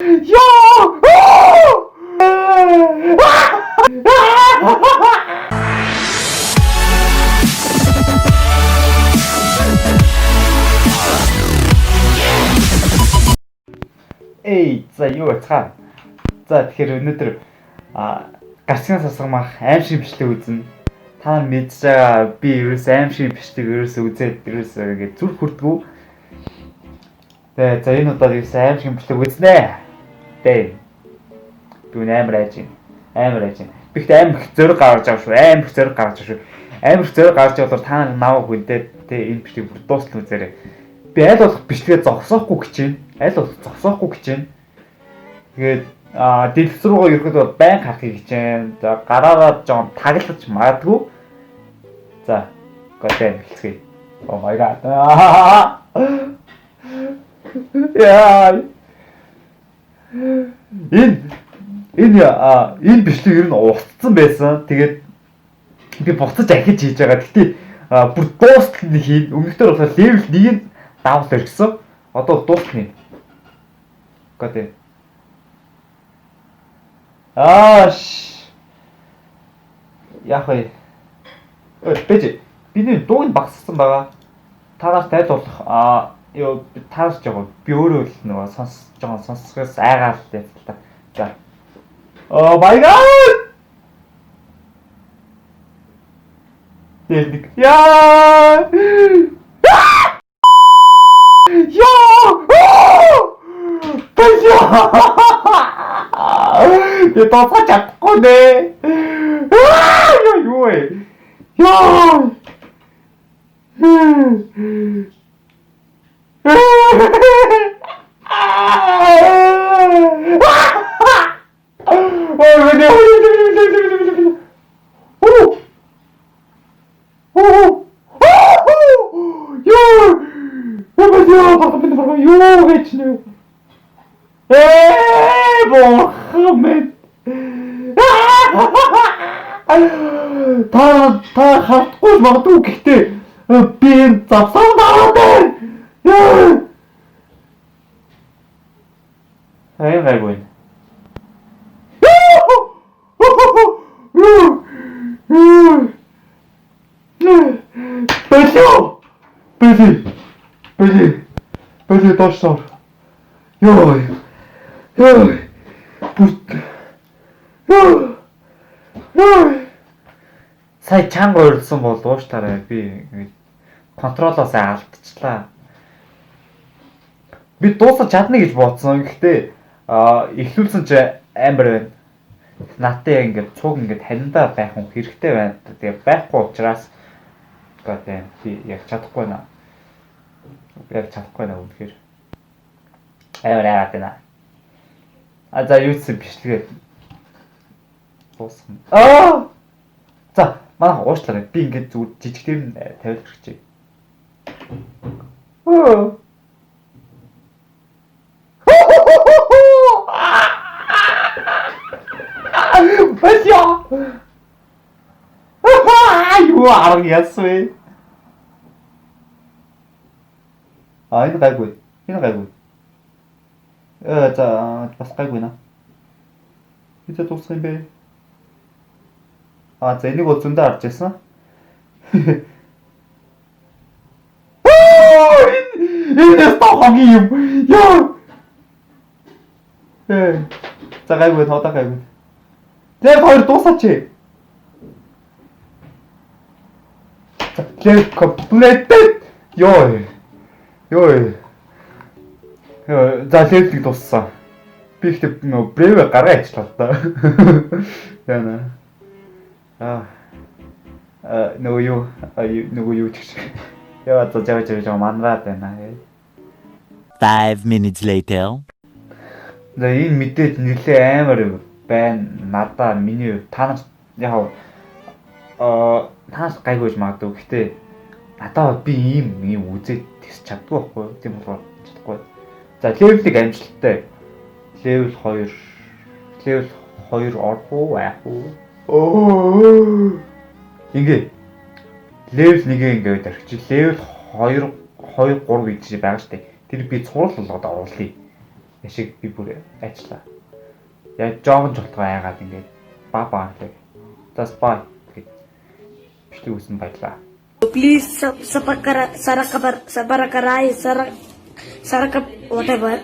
Яа! Эй, за юу яцгаа. За тэгэхээр өнөөдөр гарцгийн сасгамах аим шиг бичлэг үзнэ. Та нар мэдж байгаа би ерөөс аим шиг бичлэг ерөөс үзээд ерөөс ингээд зүрх хүрдгүү. Тэгээ за энэ удаад ерөөс аим шиг бичлэг үзнэ. Тэ. Би амар айж байна. Би ихтэй амар их зөрөг гаргаж байгаа шүү. Амар их зөрөг гаргаж байгаа та нар наваа хүндээд тэ энэ бичлэг бүр дуусна үзээрэй. Би аль болох бичлэгээ зогсоохгүй гэж байна. Тэгээд дэлгэц рүүгээ ерөөдөө байн харахыг хичээн. За гараараа жоон таглаж магадгүй. За готэн хэлцгээе. Oh my god. Яа. Энэ бичлэг ер нь устсан байсан. Тэгээд би буцаж ахиж хийж байгаа. Гэтэ бүр дуустал нь хийн. Өмнөдөр болохоор level 1-ийг давал өргсөн. Одоо дуустал нь. Готэн. Яах вэ? Бэж бидний дууг багссан байгаа. Та нарт аль болох ёо таарч байгаа. Би өөрөө л нөгөө сонсож байгаа сонсохоос айгаал л та. За. Oh my god! Дэлдэг. Яа! Я тооцоо чадахгүй нэ. Юу вэ? Яа! Та хартгүй магадгүй гэхдээ би энэ завсаа дараад байна. Гайгүй. Бэлээ доошоо. Ёо. Сая чанга урилсан бол ууштаарай би контролоос алдчихлаа. Би дуусах чадна гэж бодсон. Гэхдээ эхлүүлсэн чи амар байна. Натаа ингээд цуг ингээд ханиндаа байх хүн хэрэгтэй байна. Тэгээ байхгүй учраас гэдэг би яг чадахгүй байна. Үнэхээр. Амар яагаад байна. За юусэн бичлэгээ дуусгана. За манай уушлаа. Би ингээд зүгээр жижигтэр нь тавиад хэрэгчээ. Бачаа. Юу арга ясвэ. Энэ гайгүй. За бас гайгүй наа. Хэзээ дуусах юм бэ? За энийг бол зөндөө харж байсан. Энэ хогийн юм. Яа. За гайгүй тоодоо гайгүй. Тэр хоёр дуусаач. Тэр completed. Ёо. За левлийг дууссан. Би ихтэй бревэ гаргаа ичлаа та. Яна. Нөгөө юу ч гэж. Яа за жаа манраад байна. 5 minutes later. За энэ мэдээд нэлээ амар байна. Надаа миний та нар яг таас гайгүйж магадгүй. Гэхдээ надаа би ийм үзээд тэс чаддгүй байхгүй. Тийм болохоор чадахгүй. За левлийг амжилттай. Level 2 орох уу яах уу? Ингээ level 1-ээ ингээд орчих. Level 2 3 гэж байгаа штэ. Тэр би цуврал болгоод оруулъя. яшиг би бүр ажиллаа. Яг жоохон жолтгоо айгаад ингээд баа гэх. Tas бай гэж бичлэг үүсэн баялаа. Please, sa pagkara, sarap, whatever.